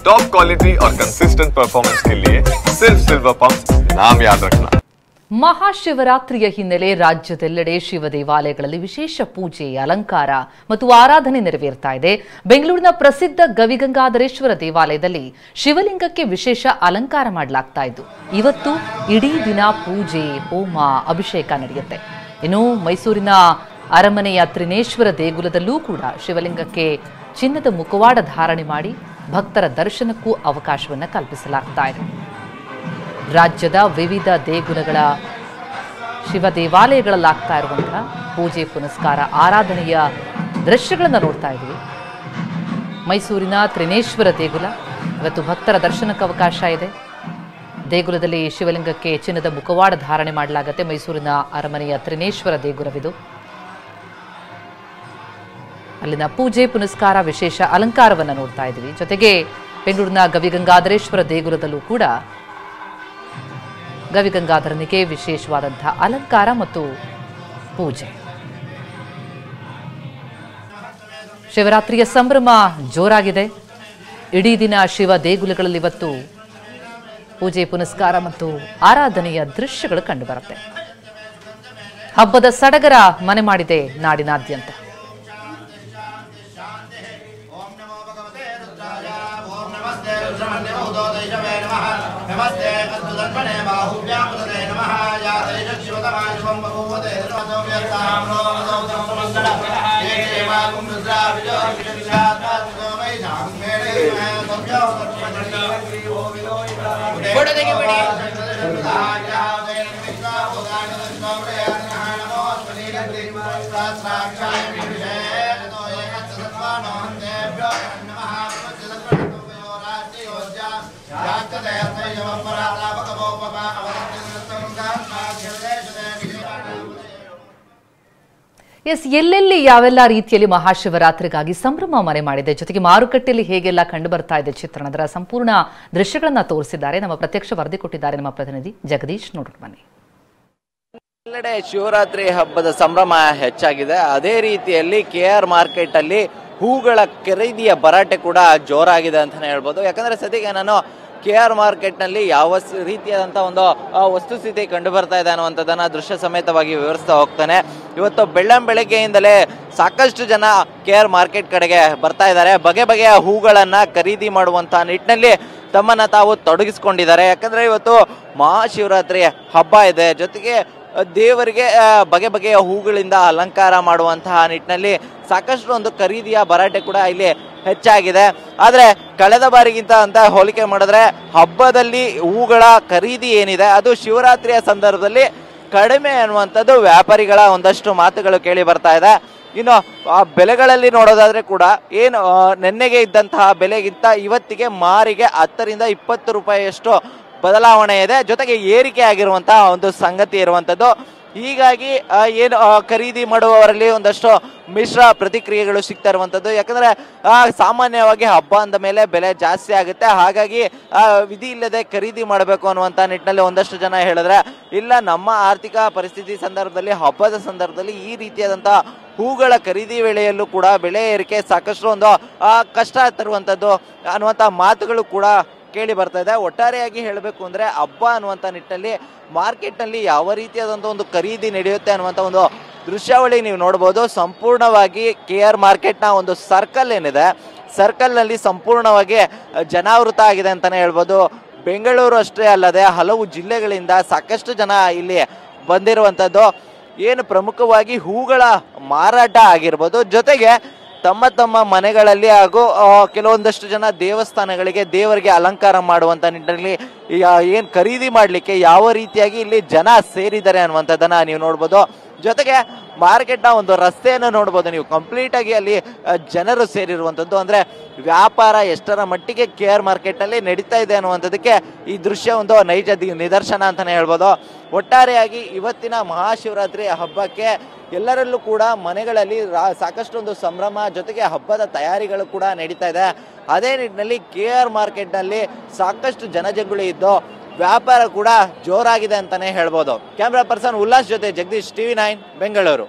Top quality और consistent performance के लिए सिर्फ सिल्वर पंप्स नाम याद रखना। ಮಹಾಶಿವರಾತ್ರಿಯ ಹಿನ್ನೆಲೆ ರಾಜ್ಯದೆಲ್ಲೆಡೆ ಶಿವ ದೇವಾಲಯಗಳಲ್ಲಿ ವಿಶೇಷ ಪೂಜೆ, ಅಲಂಕಾರ ಮತ್ತು ಆರಾಧನೆ ನೆರವೇರ್ತಾ ಇದೆ. ಬೆಂಗಳೂರಿನ ಪ್ರಸಿದ್ಧ ಗವಿಗಂಗಾಧರೇಶ್ವರ ದೇವಾಲಯದಲ್ಲಿ ಶಿವಲಿಂಗಕ್ಕೆ ವಿಶೇಷ ಅಲಂಕಾರ ಮಾಡಲಾಗ್ತಾ ಇದ್ದು ಇವತ್ತು ಇಡೀ ದಿನ ಪೂಜೆ, ಹೋಮ, ಅಭಿಷೇಕ ನಡೆಯುತ್ತೆ. ಇನ್ನು ಮೈಸೂರಿನ ಅರಮನೆಯ ತ್ರಿನೇಶ್ವರ ದೇಗುಲದಲ್ಲೂ ಕೂಡ ಶಿವಲಿಂಗಕ್ಕೆ ಚಿನ್ನದ ಮುಖವಾಡ ಧಾರಣೆ ಮಾಡಿ ಭಕ್ತರ ದರ್ಶನಕ್ಕೂ ಅವಕಾಶವನ್ನು ಕಲ್ಪಿಸಲಾಗ್ತಾ ಇದೆ. ರಾಜ್ಯದ ವಿವಿಧ ದೇಗುಲಗಳ ಶಿವ ದೇವಾಲಯಗಳಲ್ಲಾಗ್ತಾ ಇರುವಂತಹ ಪೂಜೆ, ಪುನಸ್ಕಾರ, ಆರಾಧನೆಯ ದೃಶ್ಯಗಳನ್ನು ನೋಡ್ತಾ ಇದ್ದೀವಿ. ಮೈಸೂರಿನ ತ್ರಿನೇಶ್ವರ ದೇಗುಲ ಇವತ್ತು ಭಕ್ತರ ದರ್ಶನಕ್ಕೆ ಅವಕಾಶ ಇದೆ. ದೇಗುಲದಲ್ಲಿ ಶಿವಲಿಂಗಕ್ಕೆ ಚಿನ್ನದ ಮುಖವಾಡ ಧಾರಣೆ ಮಾಡಲಾಗುತ್ತೆ. ಮೈಸೂರಿನ ಅರಮನೆಯ ತ್ರಿನೇಶ್ವರ ದೇಗುಲವಿದು. ಅಲ್ಲಿನ ಪೂಜೆ, ಪುನಸ್ಕಾರ, ವಿಶೇಷ ಅಲಂಕಾರವನ್ನು ನೋಡ್ತಾ ಇದ್ದೀವಿ. ಜೊತೆಗೆ ಬೆಂಗಳೂರಿನ ಗವಿಗಂಗಾಧರೇಶ್ವರ ದೇಗುಲದಲ್ಲೂ ಕೂಡ ಗವಿಗಂಗಾಧರನಿಗೆ ವಿಶೇಷವಾದಂತಹ ಅಲಂಕಾರ ಮತ್ತು ಪೂಜೆ. ಶಿವರಾತ್ರಿಯ ಸಂಭ್ರಮ ಜೋರಾಗಿದೆ. ಇಡೀ ದಿನ ಶಿವ ದೇಗುಲಗಳಲ್ಲಿ ಇವತ್ತು ಪೂಜೆ, ಪುನಸ್ಕಾರ ಮತ್ತು ಆರಾಧನೆಯ ದೃಶ್ಯಗಳು ಕಂಡುಬರುತ್ತೆ. ಹಬ್ಬದ ಸಡಗರ ಮನೆ ಮಾಡಿದೆ ನಾಡಿನಾದ್ಯಂತ. नमस्ते अस्तुतन्मने बाहुव्यामुदते नमः यातेन शिवतमाय स्वं बभूवते नमो व्यक्ताम्रो नमस्कार ये मागुं रुद्राभिजो विशाखात्मो वै धामेणे सभ्यो तत्पदि ओ विलोय फोटो देखे बिडी आयावे विश्वा उदान नमः नमो स्मरीयन्ति साक्षाय विषे तो एकस्य सत्त्वानो देव्यो नमः ಎಸ್, ಎಲ್ಲೆಲ್ಲಿ ಯಾವೆಲ್ಲ ರೀತಿಯಲ್ಲಿ ಮಹಾಶಿವರಾತ್ರಿಗಾಗಿ ಸಂಭ್ರಮ ಮನೆ ಮಾಡಿದೆ, ಜೊತೆಗೆ ಮಾರುಕಟ್ಟೆಯಲ್ಲಿ ಹೇಗೆಲ್ಲ ಕಂಡು ಬರ್ತಾ ಇದೆ ಚಿತ್ರಣ, ಅದರ ಸಂಪೂರ್ಣ ದೃಶ್ಯಗಳನ್ನ ತೋರಿಸಿದ್ದಾರೆ. ನಮ್ಮ ಪ್ರತ್ಯಕ್ಷ ವರದಿ ಕೊಟ್ಟಿದ್ದಾರೆ ನಮ್ಮ ಪ್ರತಿನಿಧಿ ಜಗದೀಶ್. ನೋಡೋಣ ಬನ್ನಿ. ಎಲ್ಲೆಡೆ ಶಿವರಾತ್ರಿ ಹಬ್ಬದ ಸಂಭ್ರಮ ಹೆಚ್ಚಾಗಿದೆ. ಅದೇ ರೀತಿಯಲ್ಲಿ KR ಮಾರ್ಕೆಟ್ ಅಲ್ಲಿ ಹೂಗಳ ಖರೀದಿಯ ಭರಾಟೆ ಕೂಡ ಜೋರಾಗಿದೆ ಅಂತಾನೆ ಹೇಳ್ಬೋದು. ಯಾಕಂದ್ರೆ ಸದ್ಯಕ್ಕೆ ನಾನು KR ಮಾರ್ಕೆಟ್ ನಲ್ಲಿ ಯಾವ ರೀತಿಯಾದಂತಹ ಒಂದು ವಸ್ತುಸ್ಥಿತಿ ಕಂಡು ಬರ್ತಾ ಇದೆ ಅನ್ನುವಂಥದ್ದನ್ನ ದೃಶ್ಯ ಸಮೇತವಾಗಿ ವಿವರಿಸ್ತಾ ಹೋಗ್ತಾನೆ. ಇವತ್ತು ಬೆಳಗ್ಗೆಯಿಂದಲೇ ಸಾಕಷ್ಟು ಜನ KR ಮಾರ್ಕೆಟ್ ಕಡೆಗೆ ಬರ್ತಾ ಇದ್ದಾರೆ. ಬಗೆ ಬಗೆಯ ಹೂಗಳನ್ನ ಖರೀದಿ ಮಾಡುವಂತಹ ನಿಟ್ಟಿನಲ್ಲಿ ತಮ್ಮನ್ನ ತಾವು ತೊಡಗಿಸ್ಕೊಂಡಿದ್ದಾರೆ. ಯಾಕಂದ್ರೆ ಇವತ್ತು ಮಹಾಶಿವರಾತ್ರಿ ಹಬ್ಬ ಇದೆ. ಜೊತೆಗೆ ದೇವರಿಗೆ ಬಗೆ ಬಗೆಯ ಹೂಗಳಿಂದ ಅಲಂಕಾರ ಮಾಡುವಂತಹ ನಿಟ್ಟಿನಲ್ಲಿ ಸಾಕಷ್ಟು ಒಂದು ಖರೀದಿಯ ಭರಾಟೆ ಕೂಡ ಇಲ್ಲಿ ಹೆಚ್ಚಾಗಿದೆ. ಆದರೆ ಕಳೆದ ಬಾರಿಗಿಂತ ಅಂತ ಹೋಲಿಕೆ ಮಾಡಿದ್ರೆ ಹಬ್ಬದಲ್ಲಿ ಹೂಗಳ ಖರೀದಿ ಏನಿದೆ ಅದು ಶಿವರಾತ್ರಿಯ ಸಂದರ್ಭದಲ್ಲಿ ಕಡಿಮೆ ಅನ್ನುವಂಥದ್ದು ವ್ಯಾಪಾರಿಗಳ ಒಂದಷ್ಟು ಮಾತುಗಳು ಕೇಳಿ ಬರ್ತಾ ಇದೆ. ಇನ್ನು ಆ ಬೆಲೆಗಳಲ್ಲಿ ನೋಡೋದಾದ್ರೆ ಕೂಡ ಏನು ನೆನ್ನೆಗೆ ಇದ್ದಂತಹ ಬೆಲೆಗಿಂತ ಇವತ್ತಿಗೆ ಮಾರಿಗೆ 10 ರಿಂದ 20 ರೂಪಾಯಿಯಷ್ಟು ಬದಲಾವಣೆ ಇದೆ. ಜೊತೆಗೆ ಏರಿಕೆ ಆಗಿರುವಂತಹ ಒಂದು ಸಂಗತಿ ಇರುವಂತದ್ದು. ಹೀಗಾಗಿ ಏನು ಖರೀದಿ ಮಾಡುವವರಲ್ಲಿ ಒಂದಷ್ಟು ಮಿಶ್ರ ಪ್ರತಿಕ್ರಿಯೆಗಳು ಸಿಗ್ತಾ ಇರುವಂತದ್ದು. ಯಾಕಂದ್ರೆ ಸಾಮಾನ್ಯವಾಗಿ ಹಬ್ಬ ಅಂದ ಮೇಲೆ ಬೆಲೆ ಜಾಸ್ತಿ ಆಗುತ್ತೆ. ಹಾಗಾಗಿ ವಿಧಿ ಇಲ್ಲದೆ ಖರೀದಿ ಮಾಡಬೇಕು ಅನ್ನುವಂತ ನಿಟ್ಟಿನಲ್ಲಿ ಒಂದಷ್ಟು ಜನ ಹೇಳಿದ್ರೆ, ಇಲ್ಲ ನಮ್ಮ ಆರ್ಥಿಕ ಪರಿಸ್ಥಿತಿ ಸಂದರ್ಭದಲ್ಲಿ, ಹಬ್ಬದ ಸಂದರ್ಭದಲ್ಲಿ ಈ ರೀತಿಯಾದಂತಹ ಹೂಗಳ ಖರೀದಿ ವೇಳೆಯಲ್ಲೂ ಕೂಡ ಬೆಲೆ ಏರಿಕೆ ಸಾಕಷ್ಟು ಒಂದು ಕಷ್ಟ ತರುವಂತದ್ದು ಅನ್ನುವಂತ ಮಾತುಗಳು ಕೂಡ ಕೇಳಿ ಬರ್ತಾ ಇದೆ. ಒಟ್ಟಾರೆಯಾಗಿ ಹೇಳಬೇಕು ಅಂದ್ರೆ ಹಬ್ಬ ಅನ್ನುವಂತ ನಿಟ್ಟಿನಲ್ಲಿ ಮಾರ್ಕೆಟ್ ನಲ್ಲಿ ಯಾವ ರೀತಿಯಾದಂತ ಒಂದು ಖರೀದಿ ನಡೆಯುತ್ತೆ ಅನ್ನುವಂತ ಒಂದು ದೃಶ್ಯಾವಳಿ ನೀವು ನೋಡಬಹುದು. ಸಂಪೂರ್ಣವಾಗಿ KR ಮಾರ್ಕೆಟ್ ನ ಒಂದು ಸರ್ಕಲ್ ಏನಿದೆ, ಸರ್ಕಲ್ ನಲ್ಲಿ ಸಂಪೂರ್ಣವಾಗಿ ಜನಾವೃತ ಆಗಿದೆ ಅಂತಾನೆ ಹೇಳ್ಬೋದು. ಬೆಂಗಳೂರು ಅಷ್ಟೇ ಅಲ್ಲದೆ ಹಲವು ಜಿಲ್ಲೆಗಳಿಂದ ಸಾಕಷ್ಟು ಜನ ಇಲ್ಲಿ ಬಂದಿರುವಂತದ್ದು. ಏನು ಪ್ರಮುಖವಾಗಿ ಹೂಗಳ ಮಾರಾಟ ಆಗಿರ್ಬೋದು, ಜೊತೆಗೆ ತಮ್ಮ ತಮ್ಮ ಮನೆಗಳಲ್ಲಿ ಹಾಗೂ ಕೆಲವೊಂದಷ್ಟು ಜನ ದೇವಸ್ಥಾನಗಳಿಗೆ ದೇವರಿಗೆ ಅಲಂಕಾರ ಮಾಡುವಂತ ನಿಟ್ಟಿನಲ್ಲಿ ಏನ್ ಖರೀದಿ ಮಾಡ್ಲಿಕ್ಕೆ ಯಾವ ರೀತಿಯಾಗಿ ಇಲ್ಲಿ ಜನ ಸೇರಿದ್ದಾರೆ ಅನ್ನುವಂಥದ್ದನ್ನ ನೀವು ನೋಡ್ಬೋದು. ಜೊತೆಗೆ ಮಾರ್ಕೆಟ್ನ ಒಂದು ರಸ್ತೆಯನ್ನು ನೋಡ್ಬೋದು ನೀವು, ಕಂಪ್ಲೀಟ್ ಆಗಿ ಅಲ್ಲಿ ಜನರು ಸೇರಿರುವಂಥದ್ದು. ಅಂದ್ರೆ ವ್ಯಾಪಾರ ಎಷ್ಟರ ಮಟ್ಟಿಗೆ KR ಮಾರ್ಕೆಟ್ ನಲ್ಲಿ ನಡೀತಾ ಇದೆ ಅನ್ನುವಂಥದ್ದಕ್ಕೆ ಈ ದೃಶ್ಯ ಒಂದು ನೈಜ ನಿದರ್ಶನ ಅಂತಾನೆ ಹೇಳ್ಬೋದು. ಒಟ್ಟಾರೆಯಾಗಿ ಇವತ್ತಿನ ಮಹಾಶಿವರಾತ್ರಿ ಹಬ್ಬಕ್ಕೆ ಎಲ್ಲರಲ್ಲೂ ಕೂಡ ಮನೆಗಳಲ್ಲಿ ಸಾಕಷ್ಟು ಒಂದು ಸಂಭ್ರಮ, ಜೊತೆಗೆ ಹಬ್ಬದ ತಯಾರಿಗಳು ಕೂಡ ನಡೀತಾ ಇದೆ. ಅದೇ ನಿಟ್ಟಿನಲ್ಲಿ KR ಮಾರ್ಕೆಟ್ ನಲ್ಲಿ ಸಾಕಷ್ಟು ಜನಜಂಗುಳಿ ಇದ್ದು ವ್ಯಾಪಾರ ಕೂಡ ಜೋರಾಗಿದೆ ಅಂತಾನೆ ಹೇಳ್ಬೋದು. ಕ್ಯಾಮ್ರಾ ಪರ್ಸನ್ ಉಲ್ಲಾಸ್ ಜೊತೆ ಜಗದೀಶ್, TV9 ಬೆಂಗಳೂರು.